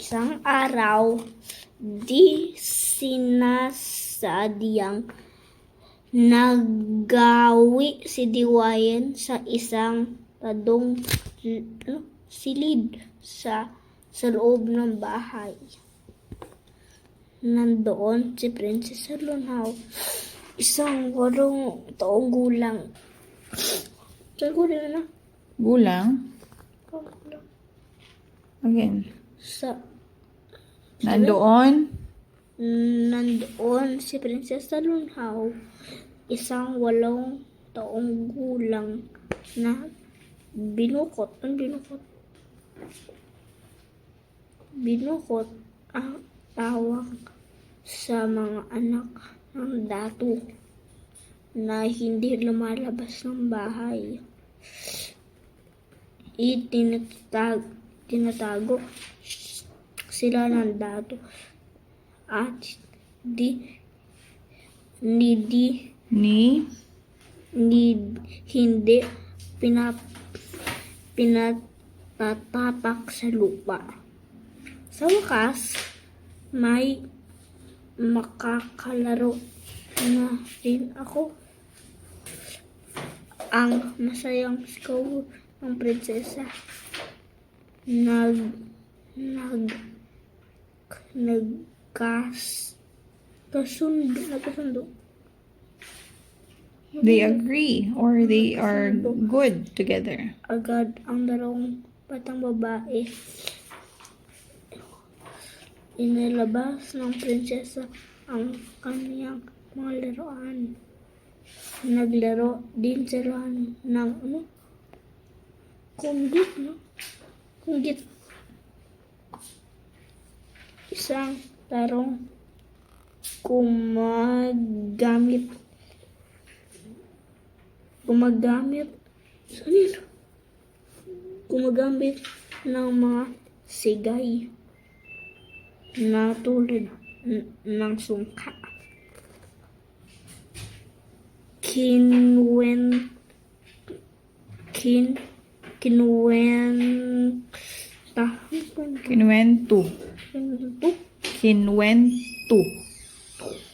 isang araw, di sinasadyang nagawi si Diwayan sa isang tadong silid sa loob ng bahay. Nandoon si Prinsesa Lunhaw, isang 8 taong gulang. Gulang? Again. Nandoon Nandoon si Prinsesa Lunhaw, isang 8 taong gulang na binukot ang tawag sa mga anak ng dato na hindi lumalabas ng bahay. Tinatago sila ng dato at hindi pinatatapak sa lupa. Sa wakas, may makakalaro na rin ako. Ang masayang sigaw ng prinsesa. Nagkasundo. they agree or they are good together. Agad ang 2 batang babae. Inilabas ng prinsesa ang kaniyang mga laruan. Naglaro din sila ng kunggit. Isang larong gumagamit ng mga sigay na tulad ng sungka.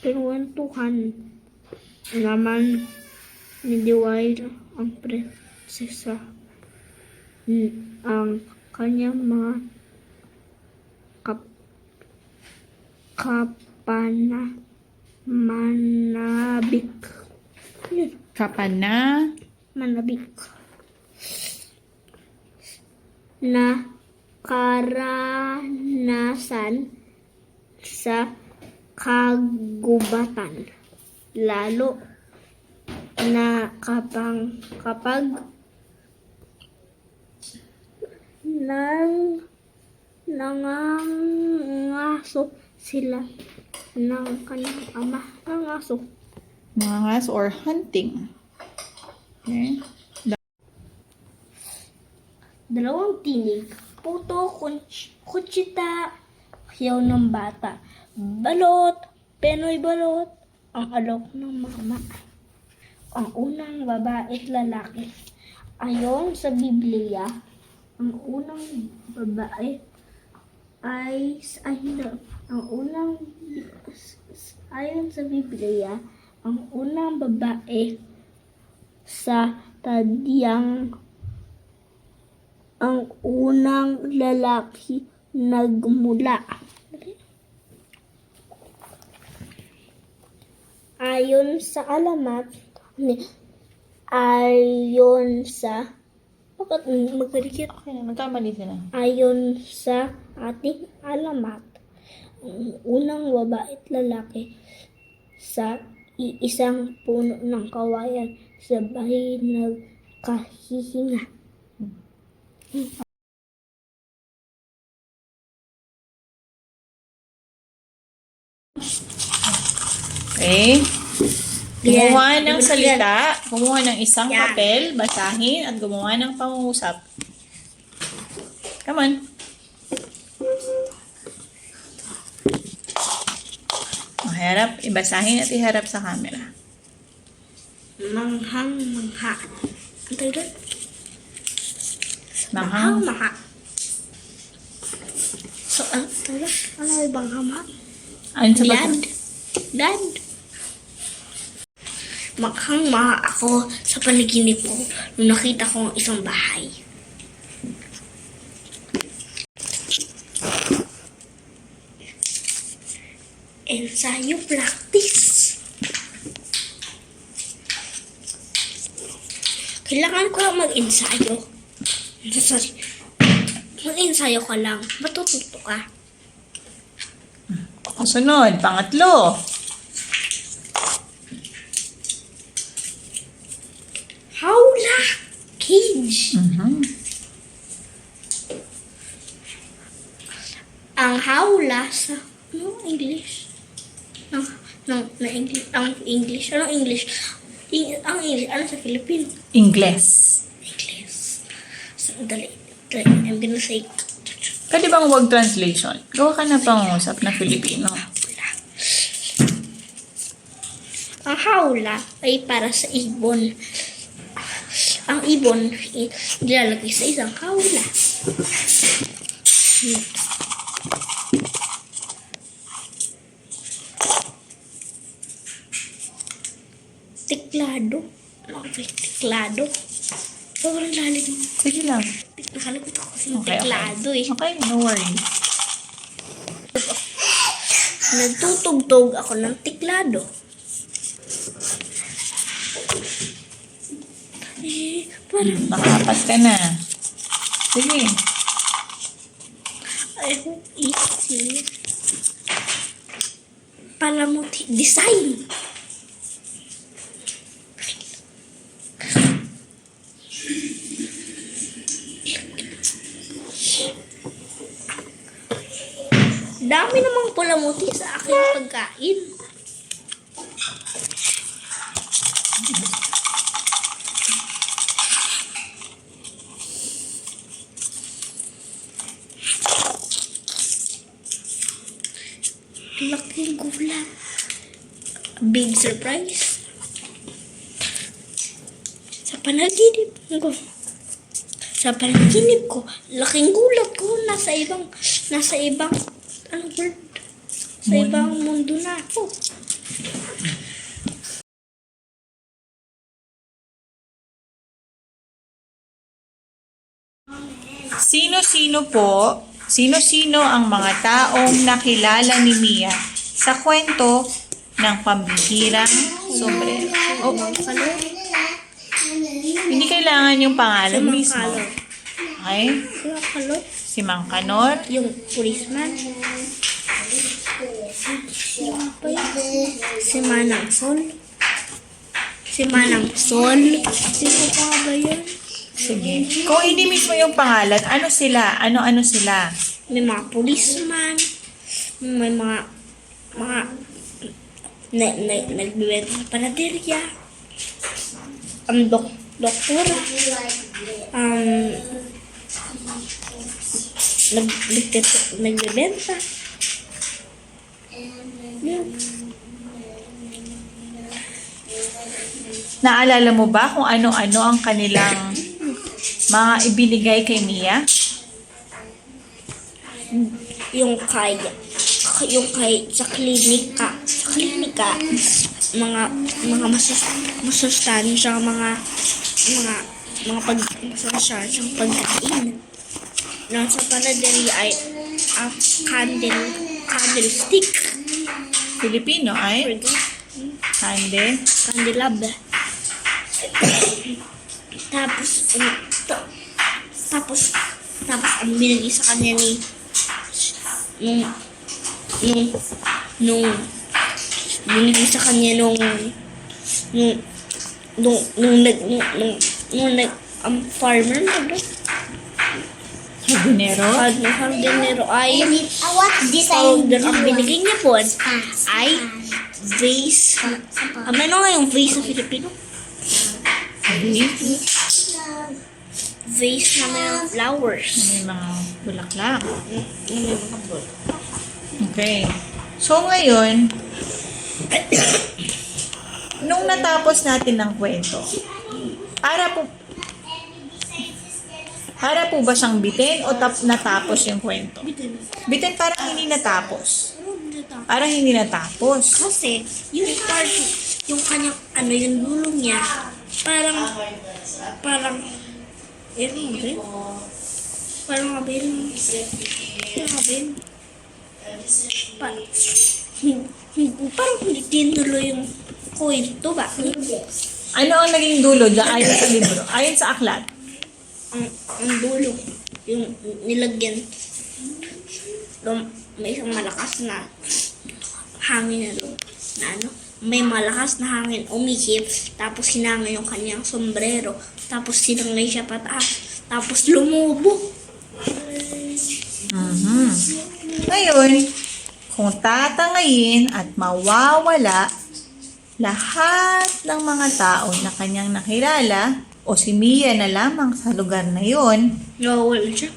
Kinwentuhan naman ni Diwayan ang prinsesa ang kanyang mga manabik na karanasan sa kagubatan, lalo na kapag nangangaso sila ng kanyang ama. Mangangas or hunting. Okay. 2 tinig, puto, kutsita, hiyaw ng bata, balot, penoy balot, ang alok ng mama. Ang unang babae at lalaki. Ayon sa Biblia, ang unang babae ang unang babae sa tadyang ang unang lalaki nagmula. Ayon sa bakit magkadikit? Nagkamali sila. Ayon sa ating alamat, ang unang babae at lalaki sa iisang puno ng kawayan sabay nagkahihinga. Okay. Kumuha ng salita, kumuha ng isang papel, basahin, at gumawa ng pangungusap. Come on. Ibasahin at iharap sa camera. Manghang-mangha. Ang tayo doon? Manghang. Manghang-mangha. So, ano ibang hama? Ano sa Dad. Maghang-maha ako sa panaginip ko nung nakita ko ang isang bahay. Ensayo practice. Kailangan ko lang mag-ensayo. Sorry. Mag-ensayo ka lang. Matututo ka. Sunod, pangatlo. Hawla cage. Ang hawla sa English. Ang English. Ang English. Ano sa Filipino? Ingles. English. Dali. I'm gonna say Pwede bang wag translation? Gawa ka na pangusap na Filipino. ang hawla ay para sa ibon. Ang ibon nilalagay sa isang hawla. Tiklado. Tiklado. Sobrang lalim. Sige lang. Nakalimutan ko kasi yung tiklado eh. Okay, no worries. Nagtutugtog ako ng tiklado. Parang Nakapas ka na. Sige. I hope easy. Palamuti. Design. Dami namang palamuti sa aking pagkain. Laking gulat. Big surprise. Sa panaginip ko, laking gulat ko. Nasa ibang world. Sa ibang mundo na ako. Sino-sino ang mga taong nakilala ni Mia sa kwento ng pambihirang sombrero? Oh, hindi kailangan yung pangalan mismo. Okay? Si Mang Kanor. Yung policeman. Si Manang Sol. Sino pa ba yun? Sige. Kung hindi mismo yung pangalan, ano sila? Ano-ano sila? May mga policeman. May mga nagbibenta sa panaderya. Doktor. Nagbibenta. Naalala mo ba kung ano-ano ang kanilang mga ibinigay kay Mia? Yung kay sa klinika mga masustansya mga masustansyang pagkain. Nasa panaderia ay ang candlestick. Filipino ay? Candelabra. Tapos ang binigay sa kanya nung farmer na doon. Hardinero ay ang binigay niya po ay vase. Ano nga yung vase sa Filipino? Vase na may flowers. May mga bulaklak. May mga bulaklak. Okay. So ngayon, nung natapos natin ng kwento, Para po ba siyang bitin o natapos yung kwento? Bitin. Bitin parang hindi natapos. Ano dito? Parang hindi natapos. Kasi, yung part, yung kanyang, yung dulo niya, parang, ano ba? Parang abin. Parang hindi tinuloy yung kwento ba? Ano ang naging dulo dyan ayon sa libro? Ayon sa aklat? Ang dulo, yung nilagyan, may isang malakas na hangin na may malakas na hangin umihip, tapos hinangin yung kanyang sombrero, tapos sinangay siya pataas, tapos lumubo. Ngayon, kung tatangayin at mawawala lahat ng mga tao na kanyang nakilala o si Mia na lamang sa lugar na yon, Nawawala siya.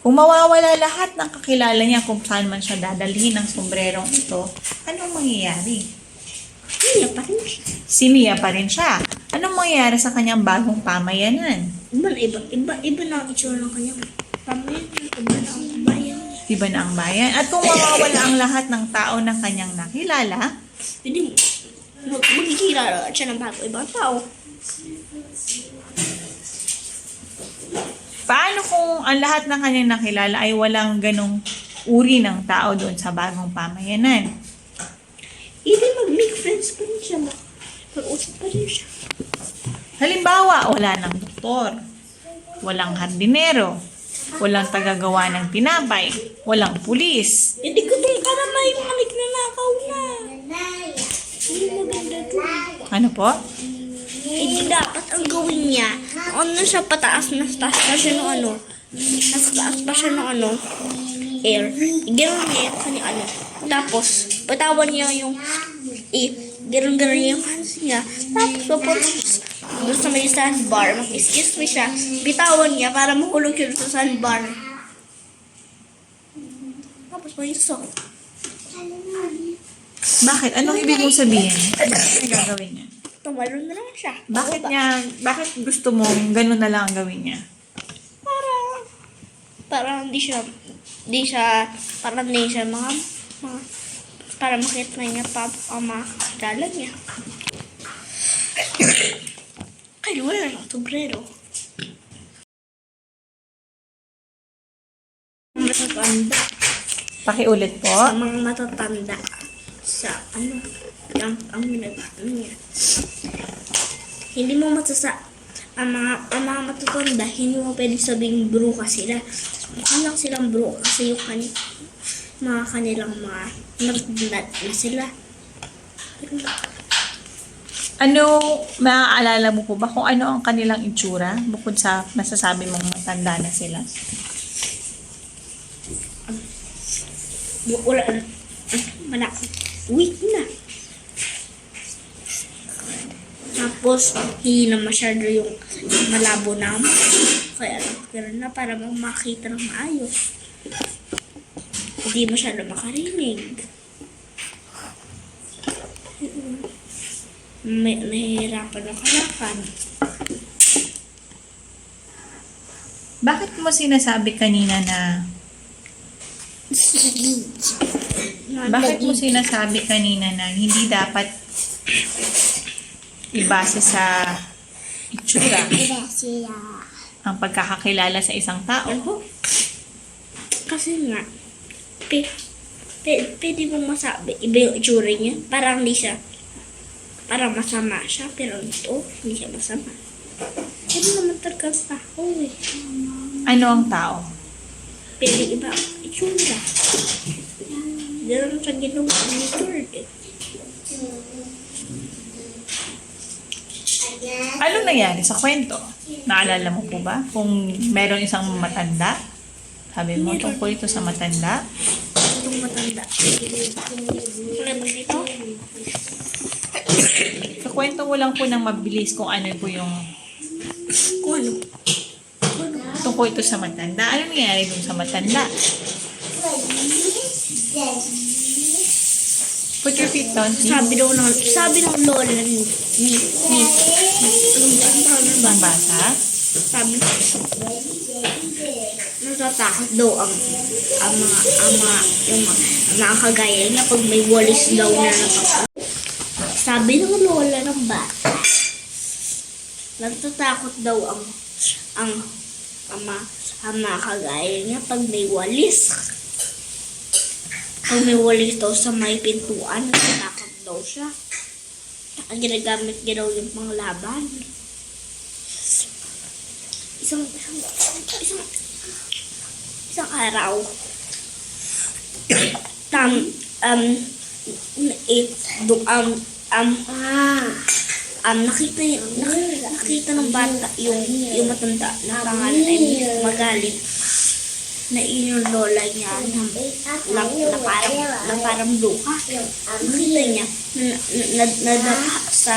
kung mawawala lahat ng kakilala niya kung saan man siya dadalhin ng sombrerong ito, anong mangyayari? Hindi pa rin siya. Si Mia pa rin siya. Anong mangyayari sa kanyang bagong pamayanan? Iba na ang itsura ng kanyang pamayan. Iba na ang bayan. Diba na ang bayan? At kung mawawala ang lahat ng tao na kanyang nakilala, Hindi magkikilala siya ng bago ibang tao. paano kung ang lahat ng kanyang nakilala ay walang ganong uri ng tao doon sa bagong pamayanan? Hindi mag-make friends pa rin siya. Mag-usap pa rin siya. Halimbawa, wala ng doktor, walang hardinero, walang tagagawa ng tinapay, walang pulis. Hindi ko doon para may mga nagnanakaw na. Hindi maganda doon. Ano po? Hindi dapat ang gawin niya. Siya pataas na taas pa siya ng nasa taas pa siya ng air. Gano'n niya yung kanyang Tapos, patawan niya yung gano'n niya yung hands niya. Tapos, doon sa may sandbar, mag-excuse me siya, bitawan niya para mahulog siya sa sandbar. Tapos, may sok. Bakit? Anong ibig mong sabihin? Ano gagawin niya? Tumalon na lang siya. Bakit gusto mong ganun na lang ang gawin niya? Para para makita niya pa ang mga kakilala niya. Ay, wala ng sombrero. Matatanda. Pakiulit po. Sa mga matatanda. Sa ang niya. Hindi mo ang mga matatanda, hindi mo pwede sabing bruka sila. Mukha lang silang bruka kasi yung mga kanilang mga nagdad na sila. Ano, maaalala mo po ba kung ano ang kanilang itsura bukod sa masasabi mong matanda na sila? Wala weak na. Tapos, hindi na masyado yung malabo na ang kaya na para makita ng maayos. Hindi masyado makarinig. Nahihirapan na kalakad. Bakit mo sinasabi kanina na hindi dapat ibase sa itsura ang pagkakakilala sa isang tao? Kasi nga, pwede mong masabi, iba yung itsura niya. Parang hindi siya, parang masama siya, pero ito, hindi siya masama. Pero naman talaga ang tao eh. Ano ang tao? Pwede iba ang itsura. Diyan sa ginawa ni Lord eh. Anong nangyari sa kwento? Naalala mo po ba? Kung merong isang matanda, sabi mo tungkol ito sa matanda, Itong matanda. Kulay mo dito? sa kwento ko lang po ng mabilis kung ano po yung Kung ano? tungkol ito sa matanda. Ano nangyari dun sa matanda? Put your feet down, please. Sabi ng lola ni, anong Ang bata. Sabi, natatakot daw ang mga kagaya niya pag may walis daw na nakapag. Sabi ng lola ng bata, natatakot daw ang mga kagaya niya pag may walis. Pag may walis daw sa may pintuan, natatakot daw siya. Ang ginagamit niya daw yung panglaban. Isang araw, nakita ng bata yung matanda na pangalan ay magalit na yung lola niya na parang luha. Nakita niya nadapa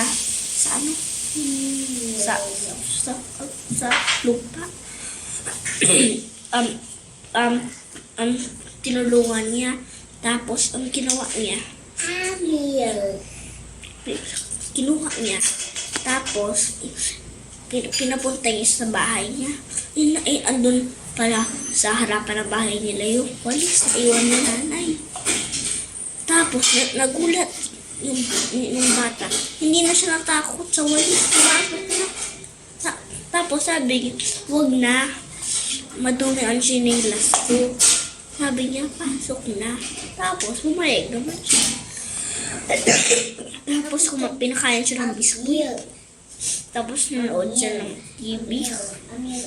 sa lupa. Tinulungan niya. Tapos, ang ginawa niya, kinuha niya. Tapos, pinapunta niya sa bahay niya. Andun pala sa harapan ng bahay nila yung walis na iwan ni nanay. Tapos, nagulat yung bata. Hindi na siya natakot sa walis. Tapos, sabi, wag na. Madumi ang sinilas ko. Sabi niya, pasok na. Tapos, pumayag naman siya. Tapos, pinakain siya ng biskuit. Tapos, nanood siya ng TV. Amir.